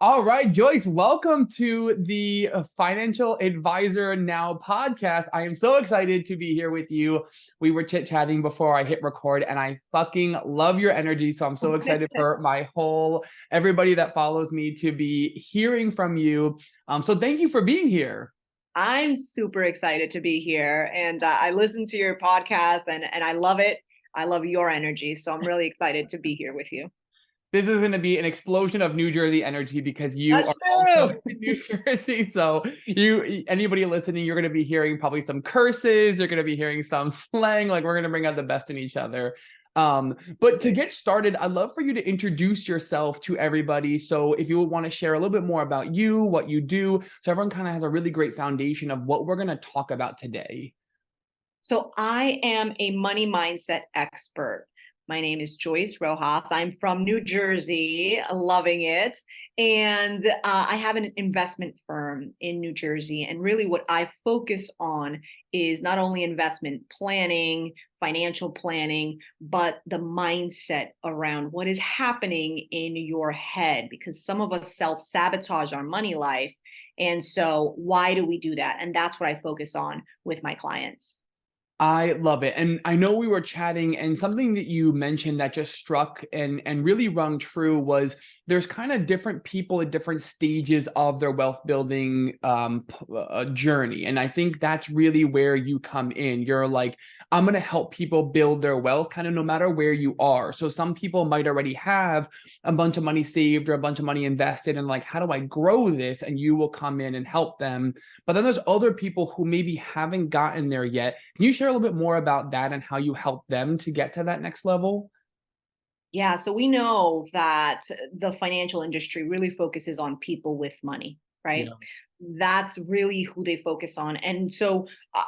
All right, Joyce, welcome to the Financial Advisor Now podcast. I am so excited to be here with you. We were chit-chatting before I hit record, and I fucking love your energy. So I'm so excited for everybody that follows me to be hearing from you. So thank you for being here. I'm super excited to be here, and I listen to your podcast, and I love it. I love your energy, so I'm really excited to be here with you. This is going to be an explosion of New Jersey energy because you That's are also true. in New Jersey. So anybody listening, you're going to be hearing probably some curses. You're going to be hearing some slang. Like we're going to bring out the best in each other. But to get started, I'd love for you to introduce yourself to everybody. So if you would want to share a little bit more about you, what you do, so everyone kind of has a really great foundation of what we're going to talk about today. So I am a money mindset expert. My name is Joyce Rojas. I'm from New Jersey, loving it. And I have an investment firm in New Jersey. And really, what I focus on is not only investment planning, financial planning, but the mindset around what is happening in your head, because some of us self-sabotage our money life. And so, why do we do that? And that's what I focus on with my clients. I love it. And I know we were chatting, and something that you mentioned that just struck and really rung true was there's kind of different people at different stages of their wealth building journey. And I think that's really where you come in. You're like, I'm going to help people build their wealth kind of no matter where you are. So some people might already have a bunch of money saved or a bunch of money invested, and like, how do I grow this? And you will come in and help them. But then there's other people who maybe haven't gotten there yet. Can you share a little bit more about that and how you help them to get to that next level? Yeah, so we know that the financial industry really focuses on people with money, right? Yeah. That's really who they focus on. And so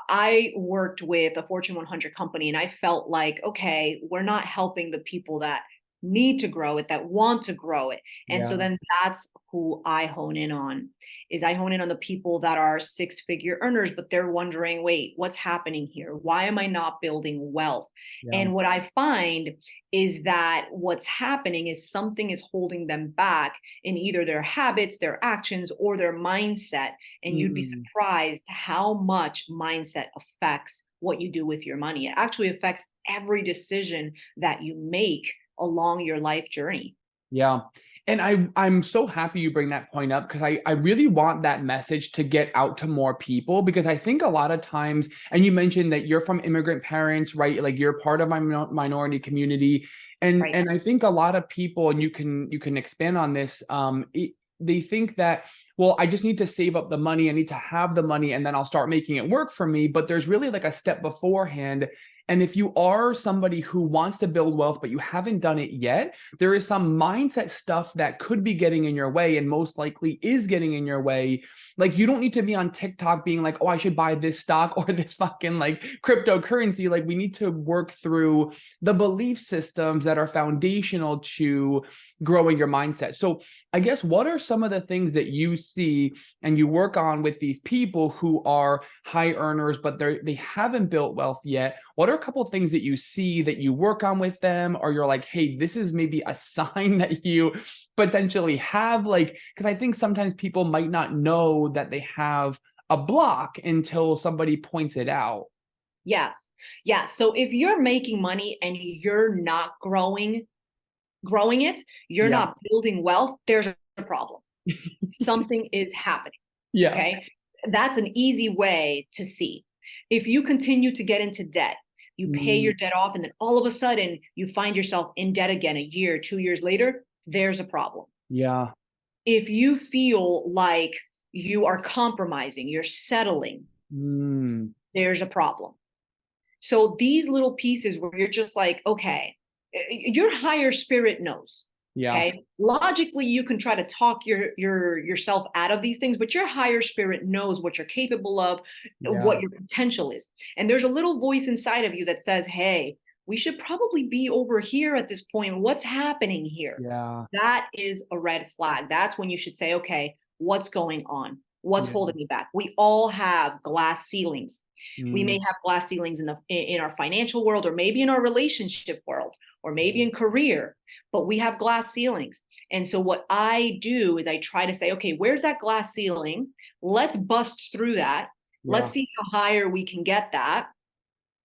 I worked with a Fortune 100 company, and I felt like, okay, we're not helping the people that need to grow it, that want to grow it. And so Yeah. then that's who I hone in on. Is I hone in on the people that are six-figure earners, but they're wondering, wait, what's happening here? Why am I not building wealth? Yeah. And what I find is that what's happening is something is holding them back in either their habits, their actions, or their mindset. And you'd be Mm. surprised how much mindset affects what you do with your money. It actually affects every decision that you make along your life journey. Yeah. And I'm so happy you bring that point up because I really want that message to get out to more people, because I think a lot of times, and you mentioned that you're from immigrant parents, right? Like you're part of my minority community. And Right. and I think a lot of people, and you can expand on this, they think that, well, I just need to save up the money. I need to have the money and then I'll start making it work for me. But there's really like a step beforehand. And if you are somebody who wants to build wealth, but you haven't done it yet, there is some mindset stuff that could be getting in your way, and most likely is getting in your way. Like you don't need to be on TikTok being like, oh, I should buy this stock or this fucking like cryptocurrency. Like we need to work through the belief systems that are foundational to growing your mindset. So I guess what are some of the things that you see and you work on with these people who are high earners, but they haven't built wealth yet? What are a couple of things that you see that you work on with them, or you're like, hey, this is maybe a sign that you potentially have? Like, because I think sometimes people might not know that they have a block until somebody points it out. Yes. Yeah. So if you're making money and you're not growing it, you're Yeah. not building wealth, there's a problem. Something is happening. Yeah. Okay. That's an easy way to see. If you continue to get into debt, you pay Mm, your debt off, and then all of a sudden you find yourself in debt again a year, 2 years later, there's a problem. yeah. If you feel like you are compromising, you're settling, Mm, there's a problem. So these little pieces where you're just like, okay, your higher spirit knows. yeah. Okay. Logically, you can try to talk yourself out of these things, but your higher spirit knows what you're capable of, Yeah. what your potential is. And there's a little voice inside of you that says, hey, we should probably be over here at this point. What's happening here? Yeah. That is a red flag. That's when you should say, okay, what's going on? What's Yeah. holding me back? We all have glass ceilings. We may have glass ceilings in our financial world, or maybe in our relationship world, or maybe in career, but we have glass ceilings. And so what I do is I try to say, okay, where's that glass ceiling? Let's bust through that. Let's see how higher we can get that.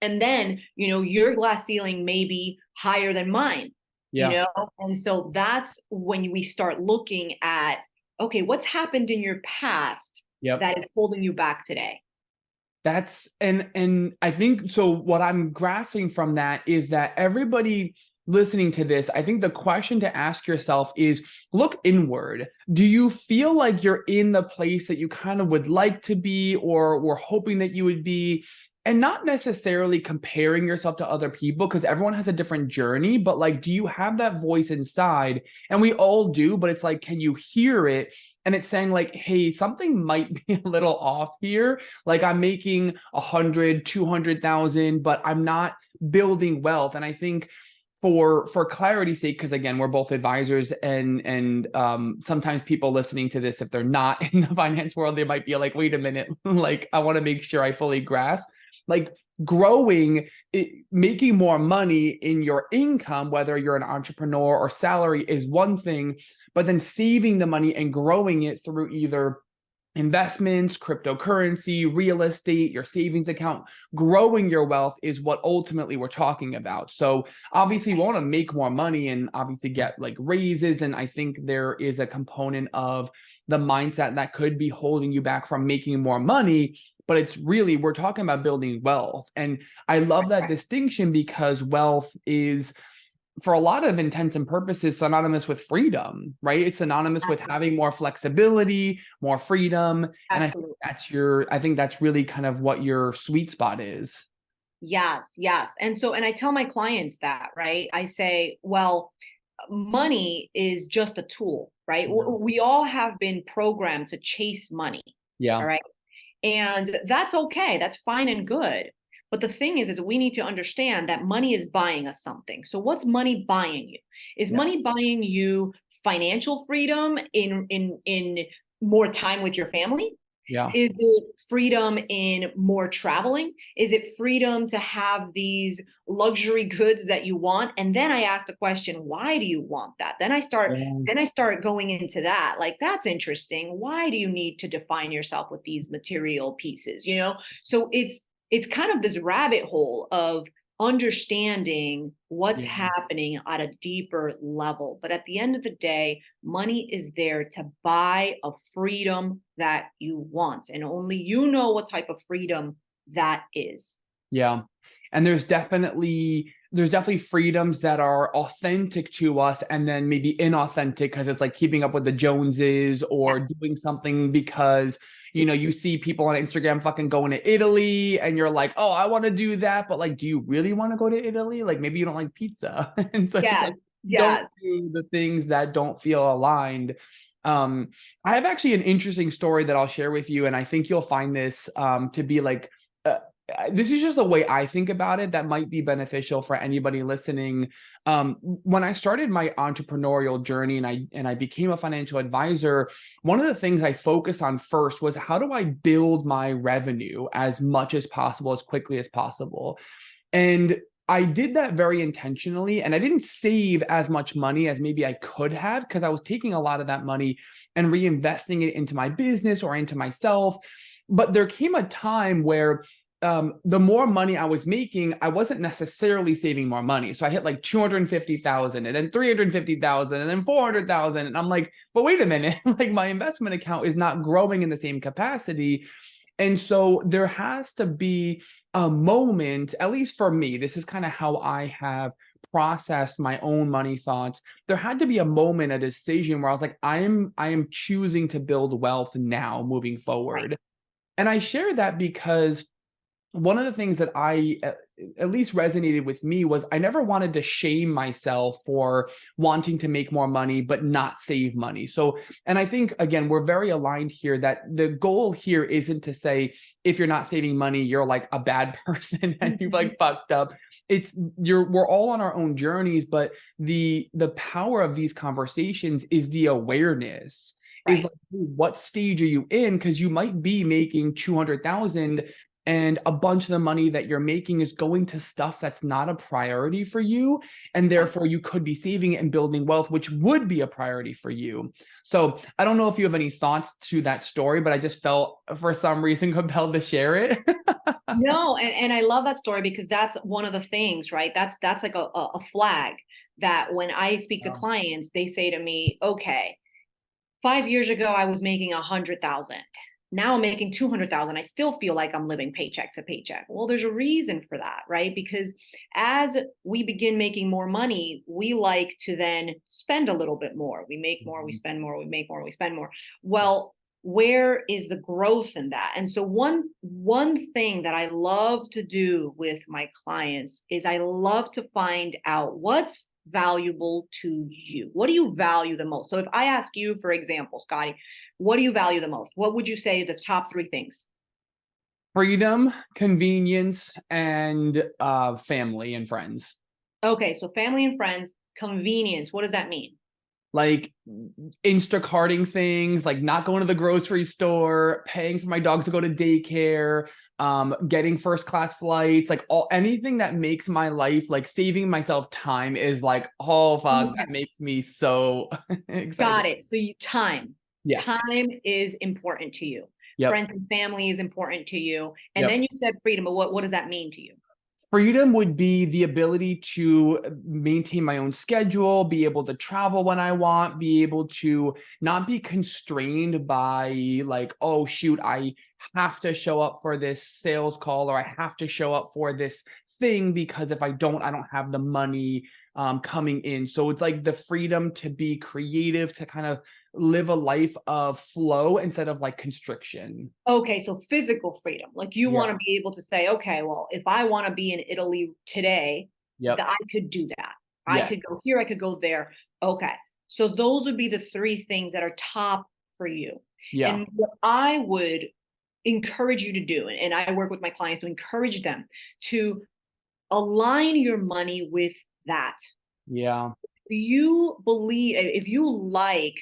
And then, your glass ceiling may be higher than mine, And so that's when we start looking at, okay, what's happened in your past that is holding you back today? That's, and I think, so what I'm grasping from that is that everybody listening to this, I think the question to ask yourself is, look inward. Do you feel like you're in the place that you kind of would like to be, or were hoping that you would be? And not necessarily comparing yourself to other people, because everyone has a different journey, but like, do you have that voice inside? And we all do, but it's like, can you hear it? And it's saying like, hey, something might be a little off here. Like, I'm making 100, 200,000, but I'm not building wealth. And I think for clarity's sake, because again, we're both advisors, and sometimes people listening to this, if they're not in the finance world, they might be like, wait a minute, like, I want to make sure I fully grasp. Like, growing, making more money in your income, whether you're an entrepreneur or salary, is one thing, but then saving the money and growing it through either investments, cryptocurrency, real estate, your savings account, growing your wealth is what ultimately we're talking about. So obviously we want to make more money and obviously get like raises. And I think there is a component of the mindset that could be holding you back from making more money. But it's really, we're talking about building wealth. And I love that distinction, because wealth is, for a lot of intents and purposes, synonymous with freedom, right? It's synonymous with having more flexibility, more freedom. Absolutely. And I think that's really kind of what your sweet spot is. Yes. And I tell my clients that, right? I say, well, money is just a tool, right? We all have been programmed to chase money. Yeah. All right. And that's okay. That's fine and good. But the thing is we need to understand that money is buying us something. So what's money buying you? Is money buying you financial freedom in more time with your family? Yeah. Is it freedom in more traveling? Is it freedom to have these luxury goods that you want? And then I ask the question, why do you want that? Then I start going into that. Like, that's interesting. Why do you need to define yourself with these material pieces? So it's kind of this rabbit hole of understanding what's happening at a deeper level. But at the end of the day, money is there to buy a freedom that you want. And only you know what type of freedom that is. Yeah. And there's definitely freedoms that are authentic to us, and then maybe inauthentic because it's like keeping up with the Joneses, or doing something because you see people on Instagram fucking going to Italy, and you're like, oh, I want to do that. But like, do you really want to go to Italy? Like, maybe you don't like pizza. And so it's like, don't do the things that don't feel aligned. I have actually an interesting story that I'll share with you. And I think you'll find this to be like, this is just the way I think about it that might be beneficial for anybody listening. When I started my entrepreneurial journey and I became a financial advisor, one of the things I focused on first was, how do I build my revenue as much as possible, as quickly as possible? And I did that very intentionally, and I didn't save as much money as maybe I could have, because I was taking a lot of that money and reinvesting it into my business or into myself. But there came a time where the more money I was making, I wasn't necessarily saving more money. So I hit like 250,000, and then 350,000, and then 400,000. And I'm like, but wait a minute, like, my investment account is not growing in the same capacity. And so there has to be a moment, at least for me, this is kind of how I have processed my own money thoughts. There had to be a moment, a decision where I was like, I am choosing to build wealth now, moving forward. And I share that because one of the things that at least resonated with me was, I never wanted to shame myself for wanting to make more money, but not save money. So, and I think, again, we're very aligned here that the goal here isn't to say, if you're not saving money, you're like a bad person and you've like fucked up. We're all on our own journeys, but the power of these conversations is the awareness. Is like, what stage are you in? Because you might be making 200,000 and a bunch of the money that you're making is going to stuff that's not a priority for you. And therefore you could be saving it and building wealth, which would be a priority for you. So I don't know if you have any thoughts to that story, but I just felt for some reason compelled to share it. No, and I love that story because that's one of the things, right? That's like a flag that when I speak to Yeah. clients, they say to me, okay, 5 years ago, I was making 100,000. Now I'm making 200,000. I still feel like I'm living paycheck to paycheck. Well, there's a reason for that, right? Because as we begin making more money, we like to then spend a little bit more. We make more, we spend more, we make more, we spend more. Well, where is the growth in that? And so one thing that I love to do with my clients is I love to find out what's valuable to you. What do you value the most? So if I ask you, for example, Scottie, what do you value the most? What would you say the top three things? Freedom, convenience, and family and friends. Okay, so family and friends, convenience. What does that mean? Like Instacarting things, like not going to the grocery store, paying for my dogs to go to daycare, getting first class flights, like anything that makes my life, like saving myself time is like, oh fuck, that makes me so excited. Got it. So time. Yes. Time is important to you. Yep. Friends and family is important to you. And Yep. then you said freedom, but what does that mean to you? Freedom would be the ability to maintain my own schedule, be able to travel when I want, be able to not be constrained by like, oh shoot, I have to show up for this sales call or I have to show up for this thing because if I don't have the money coming in. So it's like the freedom to be creative, to kind of live a life of flow instead of like constriction. Okay, so physical freedom. Like you want Yeah. to be able to say, okay, well, if I want to be in Italy today, Yep. that I could do that. I Yeah. could go here, I could go there. Okay. So those would be the three things that are top for you. Yeah. And what I would encourage you to do, and I work with my clients to encourage them to align your money with that. Yeah. You believe, if you like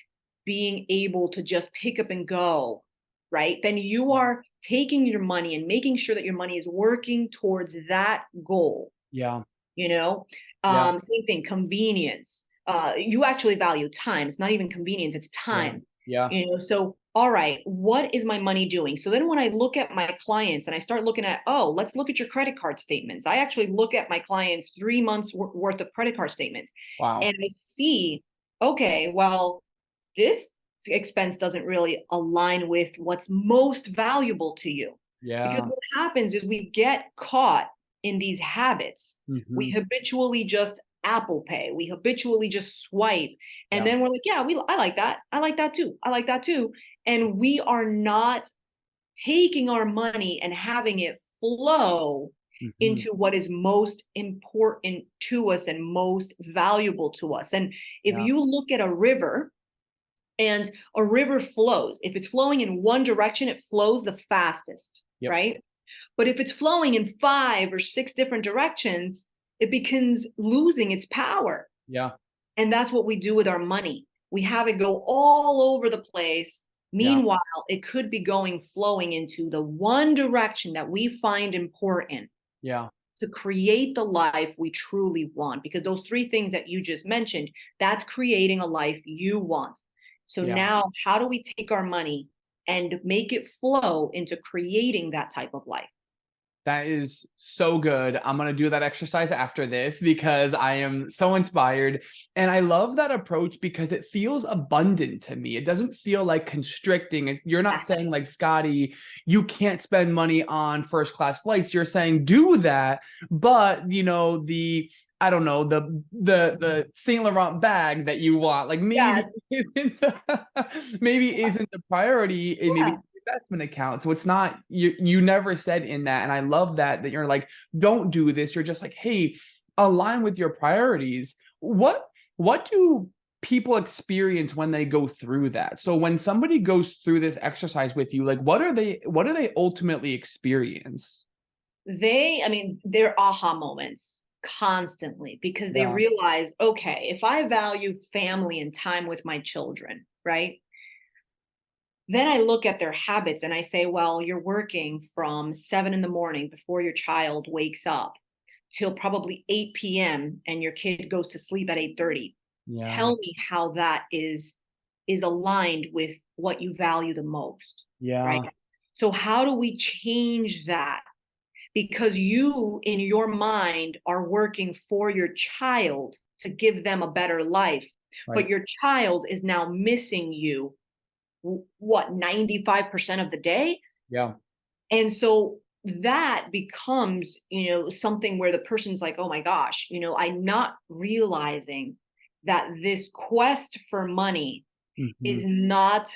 being able to just pick up and go, right, then you are taking your money and making sure that your money is working towards that goal. Yeah. you know Yeah. Same thing, convenience. You actually value time. It's not even convenience, it's Yeah. time. Yeah. So all right, what is my money doing? So then when I look at my clients and I start looking at, oh, let's look at your credit card statements. I actually look at my clients 3 months worth of credit card statements, Wow. and I see, okay, well, this expense doesn't really align with what's most valuable to you. Because Yeah. what happens is we get caught in these habits. We Mhm. habitually just Apple Pay. We habitually just swipe. And Yeah. then we're like, yeah, I like that. I like that too. I like that too. And we are not taking our money and having it flow Mhm. into what is most important to us and most valuable to us. And if Yeah. you look at a river, and a river flows, if it's flowing in one direction, it flows the fastest, Yep. right? But if it's flowing in 5 or 6 different directions, it begins losing its power. Yeah. And that's what we do with our money. We have it go all over the place. Yeah. Meanwhile, it could be flowing into the one direction that we find important Yeah. to create the life we truly want. Because those three things that you just mentioned, that's creating a life you want. So Yeah. now, how do we take our money and make it flow into creating that type of life? That is so good. I'm going to do that exercise after this because I am so inspired. And I love that approach because it feels abundant to me. It doesn't feel like constricting. You're not saying like, Scottie, you can't spend money on first class flights. You're saying do that. But, I don't know, the Saint Laurent bag that you want, like maybe Yes. isn't maybe isn't the priority, and maybe Yeah. investment account. So it's not, you never said in that. And I love that you're like, don't do this. You're just like, hey, align with your priorities. What do people experience when they go through that? So when somebody goes through this exercise with you, like what do they ultimately experience? They're aha moments constantly because they Yeah. realize, okay, if I value family and time with my children, right? Then I look at their habits and I say, well, you're working from 7 in the morning before your child wakes up till probably 8 p.m. and your kid goes to sleep at 8:30. Yeah. Tell me how that is aligned with what you value the most, right? Yeah. So how do we change that? Because you in your mind are working for your child to give them a better life, but Right. your child is now missing you what 95% of the day. Yeah. And so that becomes, something where the person's like, oh my gosh, I'm not realizing that this quest for money Hmm. is not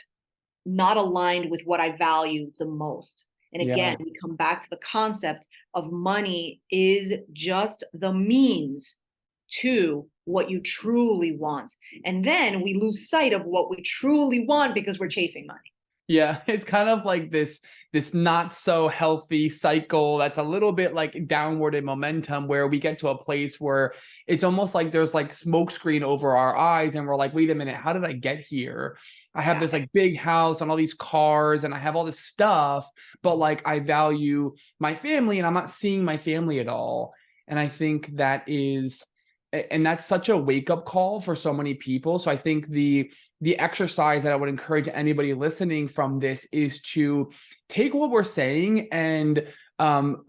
aligned with what I value the most. And Yeah. again, we come back to the concept of money is just the means to what you truly want. And then we lose sight of what we truly want because we're chasing money. Yeah, it's kind of like this not so healthy cycle that's a little bit like downward in momentum, where we get to a place where it's almost like there's like smoke screen over our eyes and we're like, wait a minute, how did I get here? I have Yeah. this like big house and all these cars and I have all this stuff, but like I value my family and I'm not seeing my family at all. And I think that is, and that's such a wake up call for so many people. So I think the exercise that I would encourage anybody listening from this is to take what we're saying and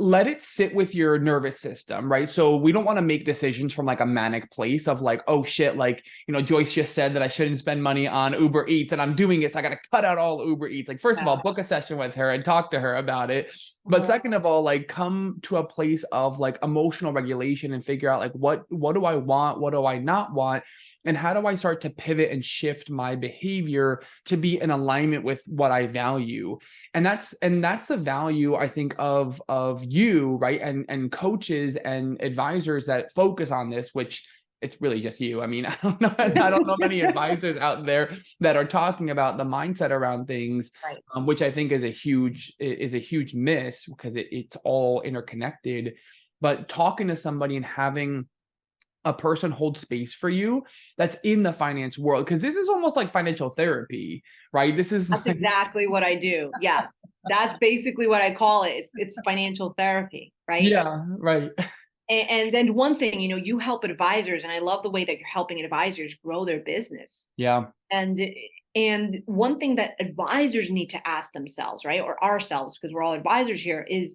let it sit with your nervous system, right? So we don't want to make decisions from like a manic place of like, oh shit, like, Joyce just said that I shouldn't spend money on Uber Eats and I'm doing it, so I got to cut out all Uber Eats. Like, first of all, book a session with her and talk to her about it. But second of all, like, come to a place of like emotional regulation and figure out like, what do I want? What do I not want? And how do I start to pivot and shift my behavior to be in alignment with what I value? And that's the value, I think, of you, right? And coaches and advisors that focus on this, which it's really just you. I mean, I don't know many advisors out there that are talking about the mindset around things, Right. which I think is a huge miss because it's all interconnected. But talking to somebody and having a person hold space for you that's in the finance world, because this is almost like financial therapy, right? This is That's like, exactly what I do. Yes. That's basically what I call it. It's financial therapy, right? yeah, right. And then one thing, you help advisors, and I love the way that you're helping advisors grow their business. Yeah. And one thing that advisors need to ask themselves, right, or ourselves, because we're all advisors here, is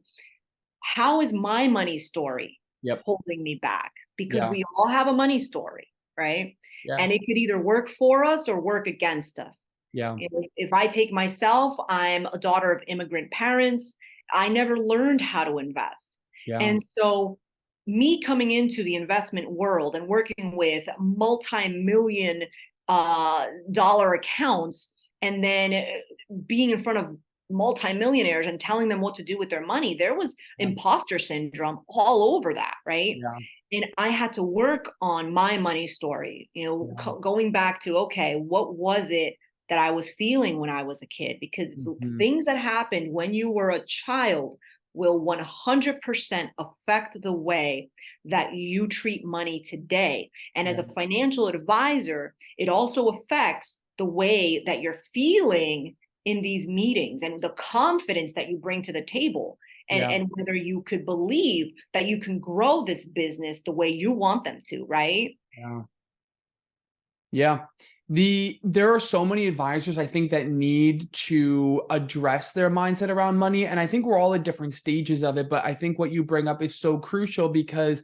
how is my money story Yep. holding me back? Because Yeah. we all have a money story, right? Yeah. And it could either work for us or work against us. Yeah. If I take myself, I'm a daughter of immigrant parents. I never learned how to invest. Yeah. And so me coming into the investment world and working with multi-million dollar accounts, and then being in front of multimillionaires and telling them what to do with their money, there was imposter syndrome all over that, right? Yeah. And I had to work on my money story, going back to, okay, what was it that I was feeling when I was a kid? Because it's Mhm. things that happened when you were a child will 100% affect the way that you treat money today. And as Yeah. a financial advisor, it also affects the way that you're feeling in these meetings and the confidence that you bring to the table. Yeah. And whether you could believe that you can grow this business the way you want them to, right? Yeah. Yeah. There are so many advisors I think that need to address their mindset around money. And I think we're all at different stages of it. But I think what you bring up is so crucial because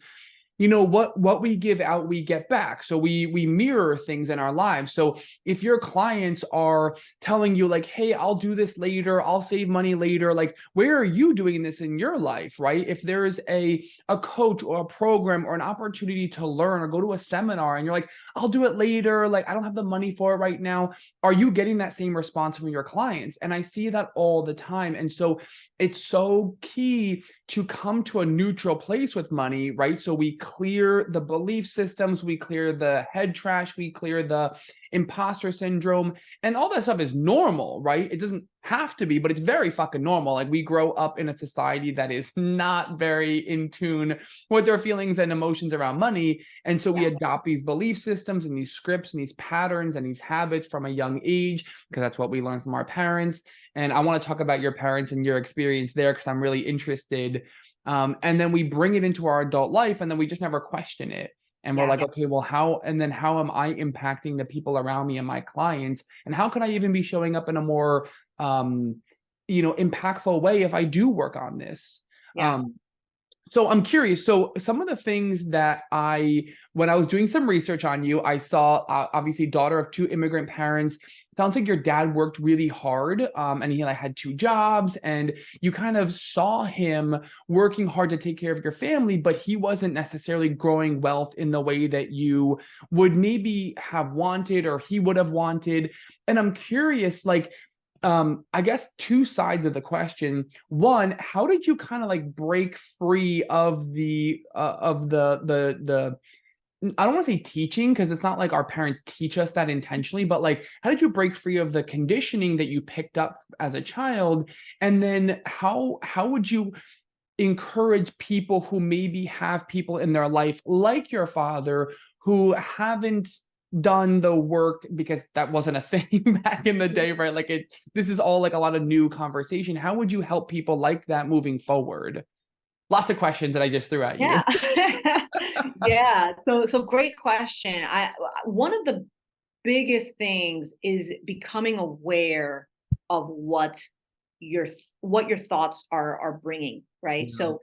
what we give out, we get back. So we mirror things in our lives. So if your clients are telling you like, hey, I'll do this later, I'll save money later, like, where are you doing this in your life, right? If there is a coach or a program or an opportunity to learn or go to a seminar and you're like, I'll do it later, like I don't have the money for it right now, are you getting that same response from your clients? And I see that all the time. And so it's so key to come to a neutral place with money, right? So we clear the belief systems, we clear the head trash, we clear the imposter syndrome, and all that stuff is normal, right? It doesn't have to be, but it's very fucking normal. Like, we grow up in a society that is not very in tune with their feelings and emotions around money. And so we adopt these belief systems and these scripts and these patterns and these habits from a young age, because that's what we learn from our parents. And I want to talk about your parents and your experience there, because I'm really interested. And then we bring it into our adult life, and then we just never question it. And we're like, okay, well, how am I impacting the people around me and my clients? And how can I even be showing up in a more, impactful way if I do work on this? So I'm curious. So some of the things that when I was doing some research on you, I saw, obviously, daughter of 2 immigrant parents. Sounds like your dad worked really hard, and he had 2 jobs, and you kind of saw him working hard to take care of your family, but he wasn't necessarily growing wealth in the way that you would maybe have wanted, or he would have wanted. And I'm curious, I guess 2 sides of the question. One, how did you kind of break free of the I don't want to say teaching, because it's not like our parents teach us that intentionally, but how did you break free of the conditioning that you picked up as a child? And then how would you encourage people who maybe have people in their life like your father who haven't done the work, because that wasn't a thing back in the day, right? This is all a lot of new conversation. How would you help people like that moving forward? Lots of questions that I just threw at you. Yeah. So great question. One of the biggest things is becoming aware of what your thoughts are bringing, right? So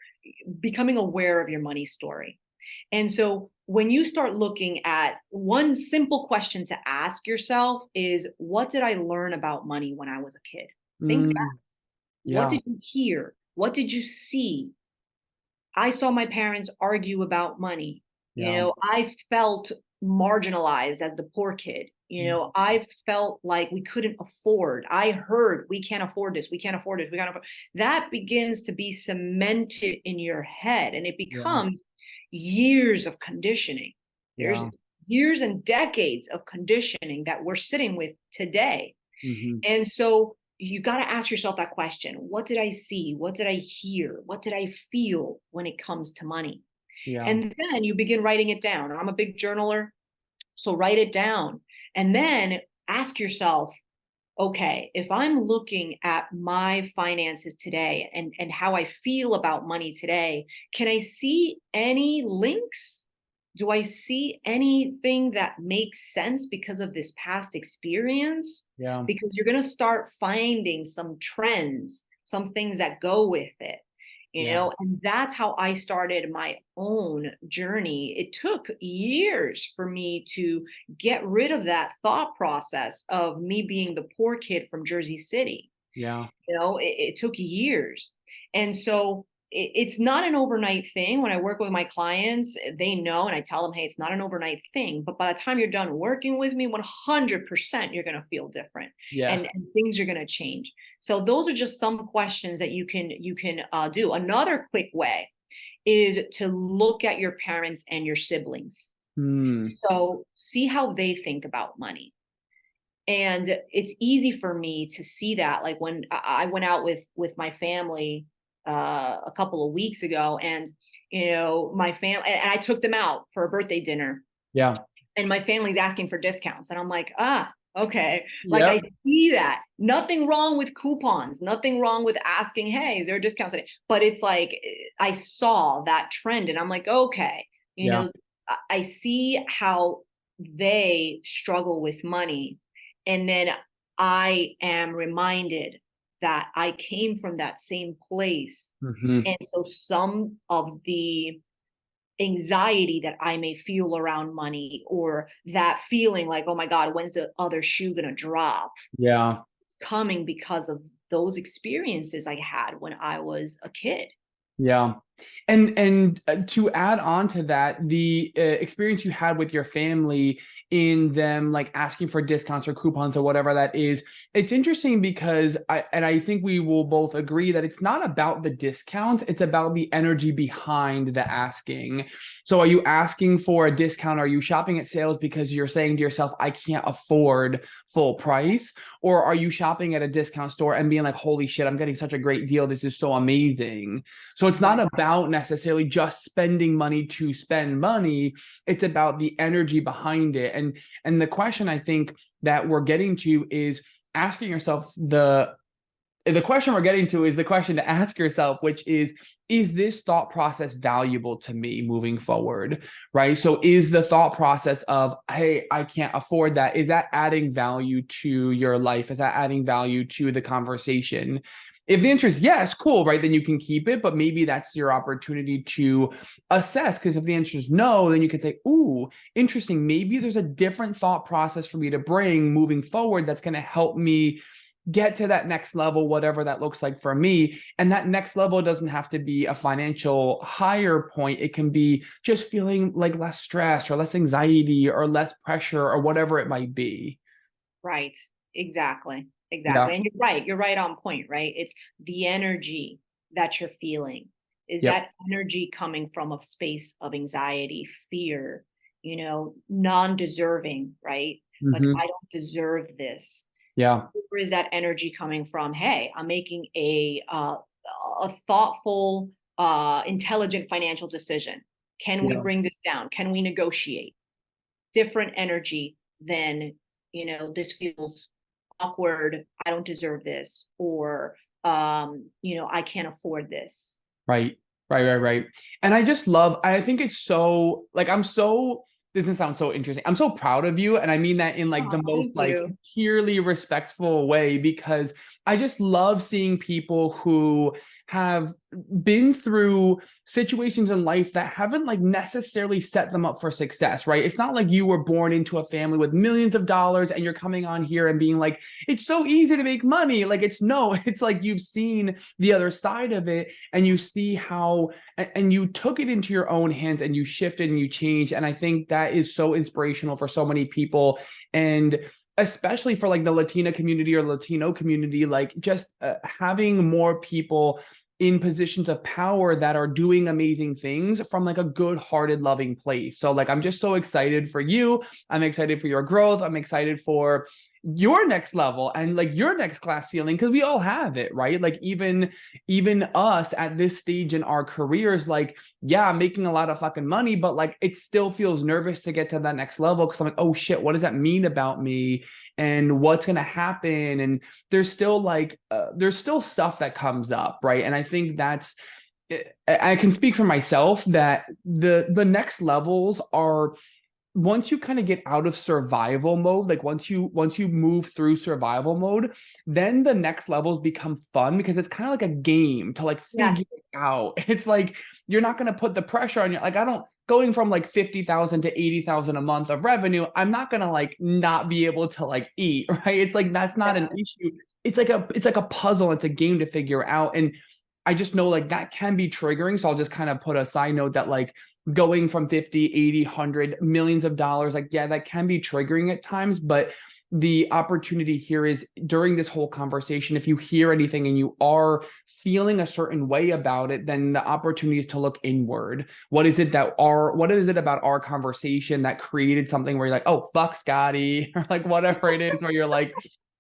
becoming aware of your money story. And so when you start looking at, one simple question to ask yourself is, what did I learn about money when I was a kid? Think back. What did you hear? What did you see? I saw my parents argue about money. I felt marginalized as the poor kid. I felt like we couldn't afford. I heard, we can't afford this. We can't afford this. We can't afford. That begins to be cemented in your head, and it becomes years of conditioning. There's years and decades of conditioning that we're sitting with today. And so you got to ask yourself that question. What did I see? What did I hear? What did I feel when it comes to money? And then you begin writing it down. I'm a big journaler, so write it down. And then ask yourself, okay, if I'm looking at my finances today and how I feel about money today, can I see any links? Do I see anything that makes sense because of this past experience? Because you're going to start finding some trends, some things that go with it, and that's how I started my own journey. It took years for me to get rid of that thought process of me being the poor kid from Jersey City. It took years. And so it's not an overnight thing. When I work with my clients, they know, and I tell them, hey, it's not an overnight thing. But by the time you're done working with me, 100% you're going to feel different, and things are going to change. So those are just some questions that you can do. Another quick way is to look at your parents and your siblings. So see how they think about money. And it's easy for me to see that. Like when I went out with my family a couple of weeks ago, and my family, and I took them out for a birthday dinner, and my family's asking for discounts, and I'm like, okay, I see that. Nothing wrong with coupons, nothing wrong with asking, hey, is there a discount today? But it's like I saw that trend, and I'm like, okay, I see how they struggle with money, and then I am reminded that I came from that same place. And so some of the anxiety that I may feel around money, or that feeling like, oh my God, when's the other shoe going to drop? It's coming because of those experiences I had when I was a kid. And to add on to that, the experience you had with your family in them like asking for discounts or coupons or whatever that is, it's interesting because I think we will both agree that it's not about the discounts, it's about the energy behind the asking. So are you asking for a discount? Are you shopping at sales because you're saying to yourself, I can't afford full price? Or are you shopping at a discount store and being like, holy shit, I'm getting such a great deal. This is so amazing. So it's not about necessarily just spending money to spend money. It's about the energy behind it. And the question I think that we're getting to is asking yourself the question we're getting to is the question to ask yourself, which is this thought process valuable to me moving forward, right? So is the thought process of, hey, I can't afford that, is that adding value to your life? Is that adding value to the conversation? If the answer is yes, cool, right? Then you can keep it, but maybe that's your opportunity to assess. Because if the answer is no, then you could say, ooh, interesting. Maybe there's a different thought process for me to bring moving forward that's going to help me get to that next level, whatever that looks like for me. And that next level doesn't have to be a financial higher point. It can be just feeling like less stress or less anxiety or less pressure or whatever it might be. Right. Exactly. Yeah. And you're right. You're right on point, right? It's the energy that you're feeling. Is Yep. that energy coming from a space of anxiety, fear, non-deserving, right? Like, Mm-hmm. I don't deserve this. Yeah. Or is that energy coming from, hey, I'm making a thoughtful, intelligent financial decision. Can we Yeah. bring this down? Can we negotiate? Different energy than, this feels awkward, I don't deserve this, or I can't afford this. Right. Right. And I just love, I think it's so like, this doesn't sound so interesting. I'm so proud of you. And I mean that in like Oh, the thank most like you. purely respectful way, because I just love seeing people who have been through situations in life that haven't like necessarily set them up for success, right? It's not like you were born into a family with millions of dollars and you're coming on here and being like, it's so easy to make money. Like it's like you've seen the other side of it and you see how, and you took it into your own hands and you shifted and you changed. And I think that is so inspirational for so many people. And especially for like the Latina community or Latino community, like just having more people in positions of power that are doing amazing things from like a good-hearted, loving place. So like, I'm just so excited for you. I'm excited for your growth. I'm excited for your next level and like your next glass ceiling, because we all have it, right? Like even us at this stage in our careers, like, yeah, I'm making a lot of fucking money, but like it still feels nervous to get to that next level because I'm like, oh shit, what does that mean about me? And what's going to happen? And there's still stuff that comes up, right? And I think that's, I can speak for myself that the next levels are, once you kind of get out of survival mode, like once you move through survival mode, then the next levels become fun because it's kind of like a game to like Yes. figure it out. It's like you're not going to put the pressure on you. Like going from like 50,000 to 80,000 a month of revenue, I'm not going to like not be able to like eat, right? It's like that's not an issue. It's like a puzzle, it's a game to figure out. And I just know like that can be triggering. So I'll just kind of put a side note that like going from 50, 80, 100 millions of dollars, like, yeah, that can be triggering at times. But the opportunity here is during this whole conversation, if you hear anything and you are feeling a certain way about it, then the opportunity is to look inward. What is it about our conversation that created something where you're like, oh, fuck Scottie, or like whatever it is, where you're like,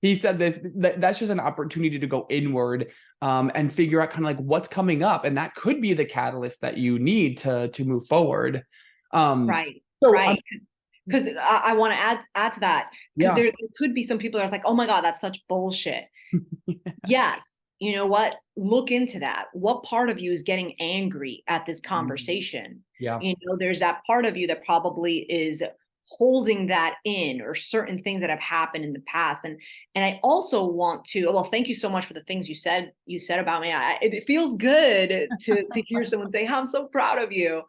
he said this, that's just an opportunity to go inward and figure out kind of like what's coming up. And that could be the catalyst that you need to move forward. Right. So Right. Because I want to add to that, because yeah. there could be some people that are like, oh my God, that's such bullshit. Yes. You know what? Look into that. What part of you is getting angry at this conversation? Yeah. There's that part of you that probably is holding that in, or certain things that have happened in the past. And I also want to, well, thank you so much for the things you said about me. It feels good to hear someone say, I'm so proud of you.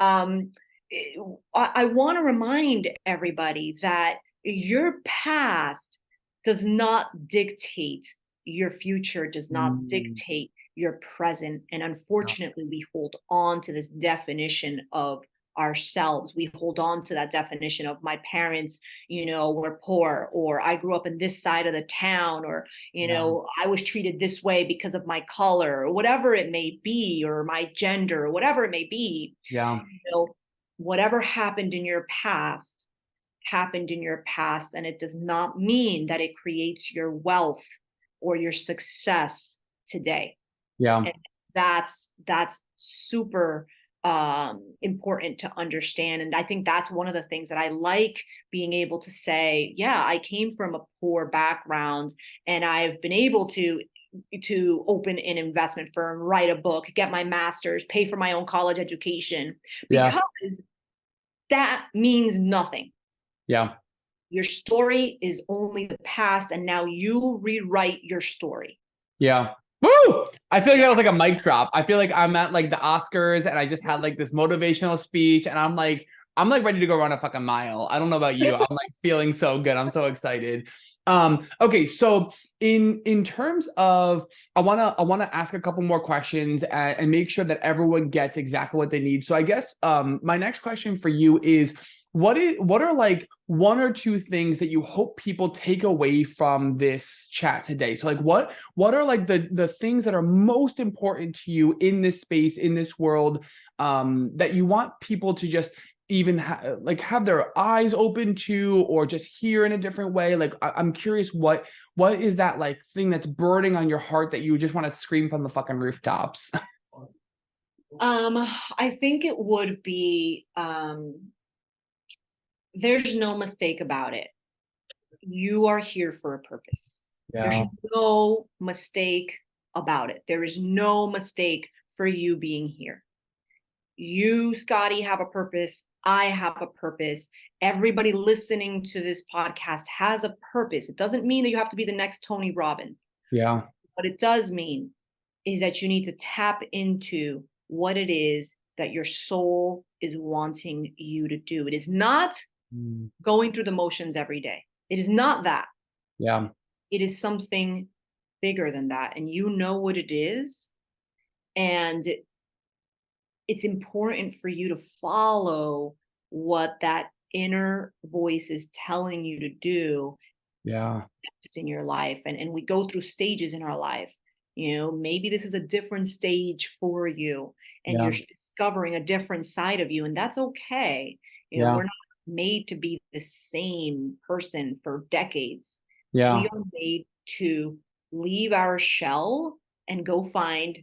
I want to remind everybody that your past does not dictate your future, does not dictate your present. And unfortunately, we hold on to this definition of ourselves. We hold on to that definition of my parents, were poor, or I grew up in this side of the town, or, I was treated this way because of my color, or whatever it may be, or my gender, or whatever it may be. Yeah. Whatever happened in your past happened in your past, and it does not mean that it creates your wealth or your success today. Yeah. And that's super important to understand. And I think that's one of the things that I like being able to say, yeah, I came from a poor background, and I've been able to open an investment firm, write a book, get my master's, pay for my own college education, because that means nothing. Yeah. Your story is only the past, and now you rewrite your story. Yeah. Woo! I feel like that was like a mic drop. I feel like I'm at like the Oscars and I just had like this motivational speech, and I'm like ready to go run a fucking mile. I don't know about you. I'm like feeling so good. I'm so excited. Okay. So in terms of, I want to ask a couple more questions and make sure that everyone gets exactly what they need. So I guess, my next question for you is, what are like one or two things that you hope people take away from this chat today? So like what are like the things that are most important to you in this space, in this world, that you want people to just even have their eyes open to, or just hear in a different way? Like I'm curious, what is that like thing that's burning on your heart that you just want to scream from the fucking rooftops? I think it would be, there's no mistake about it. You are here for a purpose. Yeah. There's no mistake about it. There is no mistake for you being here. You, Scottie, have a purpose. I have a purpose. Everybody listening to this podcast has a purpose. It doesn't mean that you have to be the next Tony Robbins. Yeah. What it does mean is that you need to tap into what it is that your soul is wanting you to do. It is not going through the motions every day. It is not that. Yeah. It is something bigger than that. And you know what it is. And it's important for you to follow what that inner voice is telling you to do. Yeah. In your life. And we go through stages in our life. Maybe this is a different stage for you, and you're discovering a different side of you, and that's okay. We're not made to be the same person for decades. Yeah. We are made to leave our shell and go find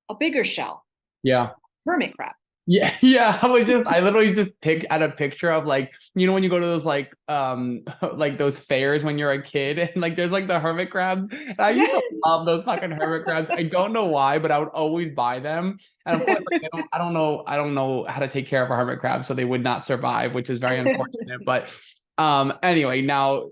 a bigger shell. Yeah. Hermit crab. Yeah. Yeah. I literally just pick at a picture of like, when you go to those like those fairs when you're a kid, and like there's like the hermit crabs. And I used to love those fucking hermit crabs. I don't know why, but I would always buy them. And of course, like, I don't know how to take care of a hermit crab, so they would not survive, which is very unfortunate. But anyway, now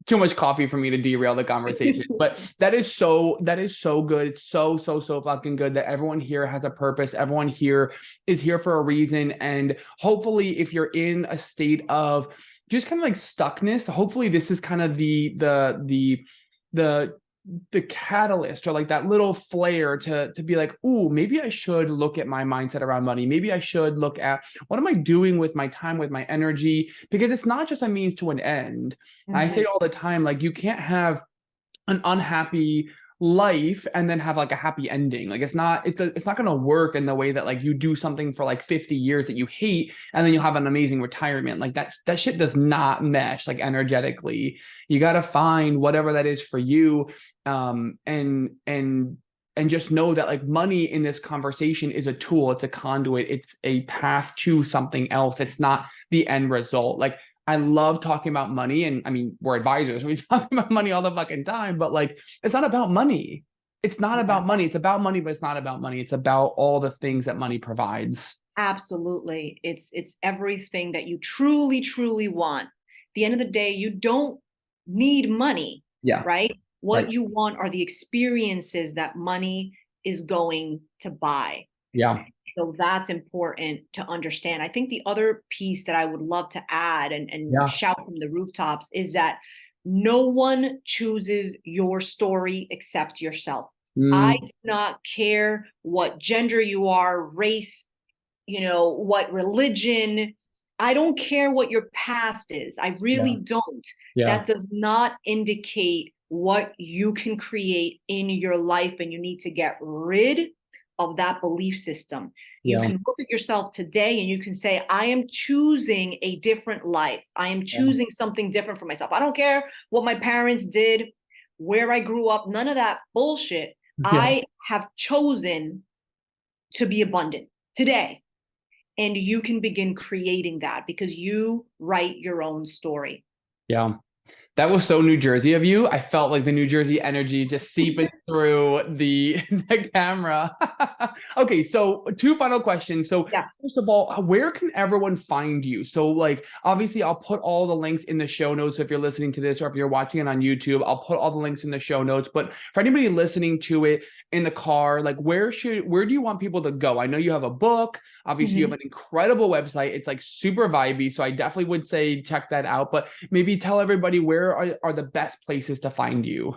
too much coffee for me to derail the conversation. But that is so good. It's so fucking good that everyone here has a purpose. Everyone here is here for a reason. And hopefully, if you're in a state of just kind of like stuckness, hopefully this is kind of the catalyst, or like that little flare to be like, ooh, maybe I should look at my mindset around money. Maybe I should look at, what am I doing with my time, with my energy? Because it's not just a means to an end. Mm-hmm. I say all the time, like, you can't have an unhappy life and then have like a happy ending. Like it's not going to work in the way that like you do something for like 50 years that you hate, and then you'll have an amazing retirement. Like that shit does not mesh like energetically. You got to find whatever that is for you. And just know that like money in this conversation is a tool. It's a conduit. It's a path to something else. It's not the end result. Like, I love talking about money, and I mean, we're advisors. We talk about money all the fucking time, but like, it's not about money. It's not about money. It's about money, but it's not about money. It's about all the things that money provides. Absolutely. It's everything that you truly, truly want. At the end of the day, you don't need money, right? What you want are the experiences that money is going to buy. Yeah. So that's important to understand. I think the other piece that I would love to add and shout from the rooftops is that no one chooses your story except yourself. I Mm, do not care what gender you are, race, what religion. I don't care what your past is. I yeah. really don't. Yeah. That does not indicate what you can create in your life, and you need to get rid of that belief system. You Yeah. can look at yourself today and you can say, I am choosing a different life. I am Yeah. choosing something different for myself. I don't care what my parents did, where I grew up, none of that bullshit. Yeah. I have chosen to be abundant today. And you can begin creating that because you write your own story. Yeah. That was so New Jersey of you. I felt like the New Jersey energy just seeping through the camera. Okay, so two final questions. So Yeah. first of all, where can everyone find you? So like obviously I'll put all the links in the show notes if you're listening to this or if you're watching it on YouTube, I'll put all the links in the show notes. But for anybody listening to it in the car, like where do you want people to go? I know you have a book. Obviously, you have Mhm. an incredible website. It's like super vibey. So I definitely would say check that out. But maybe tell everybody where are the best places to find you.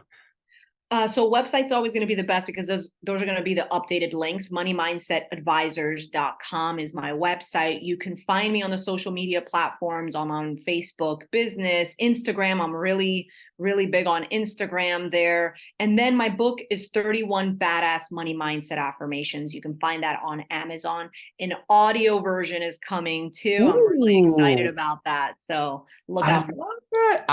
So website's always going to be the best because those are going to be the updated links. Moneymindsetadvisors.com is my website. You can find me on the social media platforms. I'm on Facebook Business, Instagram. I'm really, really big on Instagram there. And then my book is 31 Badass Money Mindset Affirmations. You can find that on Amazon. An audio version is coming too. I'm really excited Ooh, about that. So look I out for love it.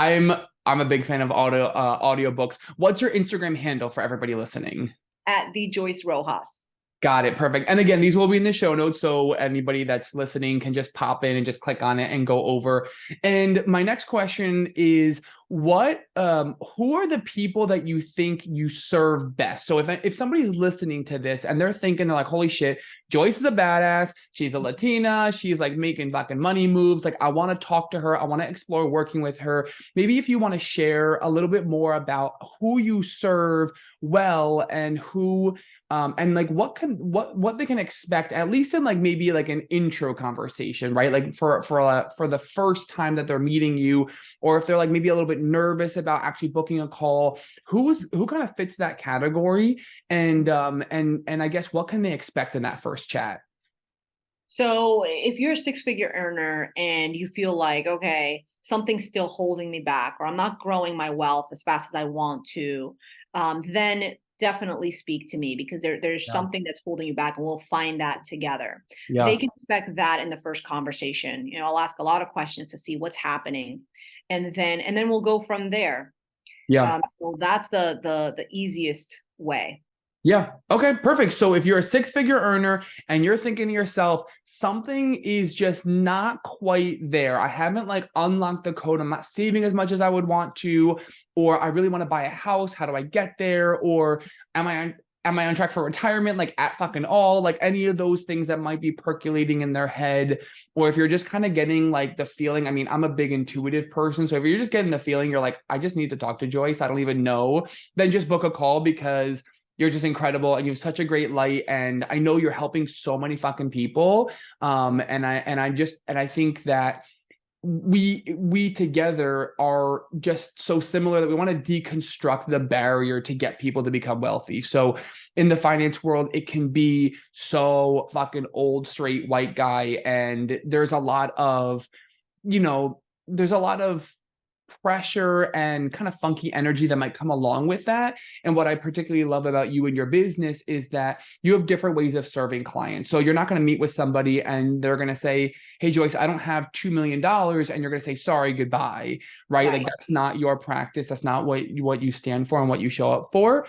I'm a big fan of audiobooks. What's your Instagram handle for everybody listening? at the Joyce Rojas. Got it. Perfect. And again, these will be in the show notes. So anybody that's listening can just pop in and just click on it and go over. And my next question is who are the people that you think you serve best? So if somebody's listening to this and they're like, holy shit, Joyce is a badass. She's a Latina. She's like making fucking money moves. Like I want to talk to her. I want to explore working with her. Maybe if you want to share a little bit more about who you serve well and who and like what they can expect at least in like maybe like an intro conversation, right? Like for the first time that they're meeting you, or if they're like maybe a little bit nervous about actually booking a call, who kind of fits that category, and I guess what can they expect in that first chat? So if you're a six-figure earner and you feel like, okay, something's still holding me back, or I'm not growing my wealth as fast as I want to, then definitely speak to me because there's Yeah. something that's holding you back, and we'll find that together. They Yeah. can expect that in the first conversation. I'll ask a lot of questions to see what's happening, and then we'll go from there. Yeah. So that's the easiest way. Yeah. Okay, perfect. So if you're a six-figure earner and you're thinking to yourself, something is just not quite there. I haven't like unlocked the code. I'm not saving as much as I would want to, or I really want to buy a house. How do I get there? Or am I on track for retirement? Like at fucking all, like any of those things that might be percolating in their head. Or if you're just kind of getting like the feeling, I mean, I'm a big intuitive person. So if you're just getting the feeling, you're like, I just need to talk to Joyce. I don't even know. Then just book a call because you're just incredible and you have such a great light. And I know you're helping so many fucking people. And I think that we together are just so similar that we want to deconstruct the barrier to get people to become wealthy. So in the finance world, it can be so fucking old, straight white guy. And there's a lot of pressure and kind of funky energy that might come along with that. And what I particularly love about you and your business is that you have different ways of serving clients. So you're not going to meet with somebody and they're going to say, hey, Joyce, I don't have $2 million. And you're going to say, sorry, goodbye, right? Like Right. that's not your practice. That's not what you stand for and what you show up for.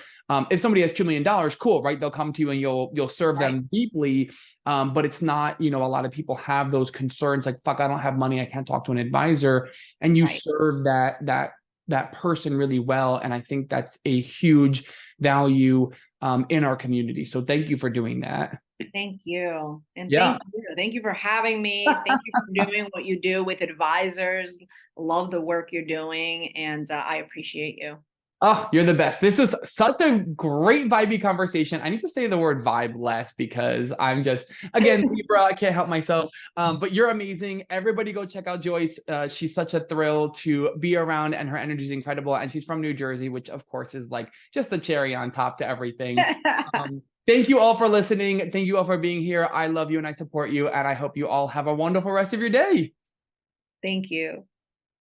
If somebody has $2 million, cool, right? They'll come to you and you'll serve Right. them deeply. But it's not, a lot of people have those concerns like, fuck, I don't have money. I can't talk to an advisor. And you Right. serve that person really well. And I think that's a huge value in our community. So thank you for doing that. Thank you. And Yeah. thank you. Thank you for having me. Thank you for doing what you do with advisors. Love the work you're doing. And I appreciate you. Oh, you're the best. This is such a great vibey conversation. I need to say the word vibe less because I'm just, again, Libra, I can't help myself. But you're amazing. Everybody go check out Joyce. She's such a thrill to be around and her energy is incredible. And she's from New Jersey, which of course is like just the cherry on top to everything. Thank you all for listening. Thank you all for being here. I love you and I support you. And I hope you all have a wonderful rest of your day. Thank you.